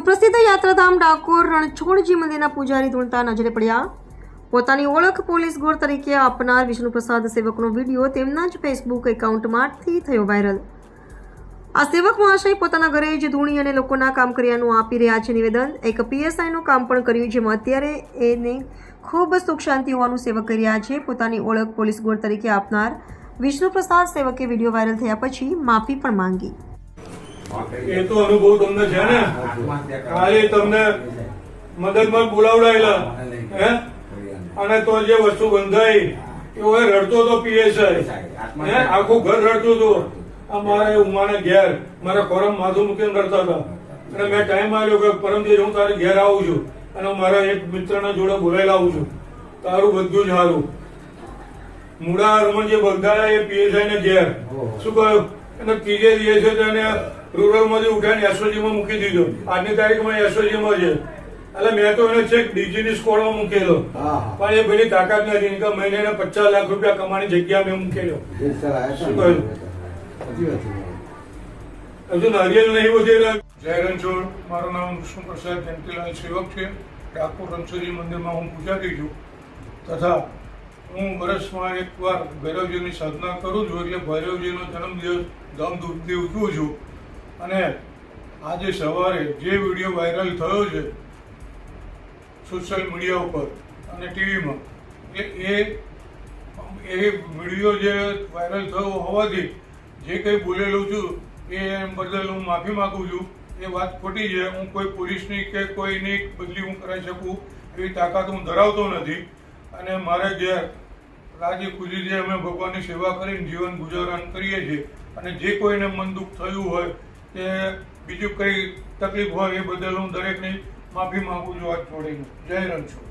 સુપ્રસિદ્ધ યાત્રાધામ ડાકોર રણછોડજી મંદિરના પૂજારી ધૂણતા નજરે પડ્યા। પોતાની ઓળખ પોલીસ ગોળ તરીકે આપનાર વિષ્ણુપ્રસાદ સેવકનો વિડીયો તેમના જ ફેસબુક એકાઉન્ટમાંથી થયો વાયરલ। આ સેવક મહાશય પોતાના ઘરે જ ધૂણી અને લોકોના કામ કર્યાનું આપી રહ્યા છે નિવેદન। એક પીએસઆઈનું કામ પણ કર્યું, જેમાં અત્યારે એને ખૂબ સુખ શાંતિ હોવાનું સેવક કરી રહ્યા છે। પોતાની ઓળખ પોલીસ ગોળ તરીકે આપનાર વિષ્ણુપ્રસાદ સેવકે વિડીયો વાયરલ થયા પછી માફી પણ માંગી। એ તો અનુભવ તમને છે ને, ખાલી તમને મદદમાં બોલાવડાયેલા હે, અને તો જે વસ્તુ બંધાઈ એવો રડતો તો પીએસઆઈ હે, આખું ઘર રડતું હતું। અમારા ઉમાને ઘેર મારા ખોરામ માથું મૂકીને રડતા હતા, અને મેં ટાઈમ આવ્યો કે પરમ દિવસ હું તારે ઘેર આવું છું અને મારા એક મિત્રના જોડે બોલાવી લાવું છું, તારું બધું જ સારું। મૂળા રમણ જે બંધાયા એ પીએસઆઈ ને ઘેર શું કહ્યું, અને ત્રીજે દિવસે તેને રૂરલ માંથી ઉઠાઈને એસઓજી માં મૂકી દીધો। આજની તારીખમાં એસઓજી માં છે, એટલે મેં તો એને છેક ડીજીની સ્કોડમાં મૂકેલો, પણ એ બધી તાકાત નથી કે મહિને 50 લાખ રૂપિયા કમાણી જગ્યા મેં મૂકેલો। શું કહ્યું, હજુ નારિયેલ નહીં વધેલા। જય રણછોડ, મારું નામ વિષ્ણુપ્રસાદ જયંતિલાલ સેવક છે। ડાકોર રણછોડજી મંદિરમાં હું પૂજારી છું, તથા હું વર્ષમાં એકવાર ભૈરવજીની સાધના કરું છું, એટલે ભૈરવજીનો જન્મદિવસ ધામધૂમથી ઉજવું છું। અને આજે સવારે જે વિડીયો વાયરલ થયો છે સોશિયલ મીડિયા ઉપર અને ટીવીમાં, એ વિડીયો જે વાયરલ થયો હોવાથી જે કંઈ બોલેલું છું એ બદલ હું માફી માગું છું। એ વાત ખોટી છે। હું કોઈ પોલીસની કે કોઈની બદલી હું કરાવી શકું એવી તાકાત હું ધરાવતો નથી, અને મારે ઘેર રાજી ખુશીથી અમે ભગવાનની સેવા કરીને જીવન ગુજારણ કરીએ છીએ। અને જે કોઈને મન દુઃખ થયું હોય કે બીજું કંઈ તકલીફ હોય એ બદલ હું દરેકની માફી માગું છું હાથ જોડીને। જય રણછોડ।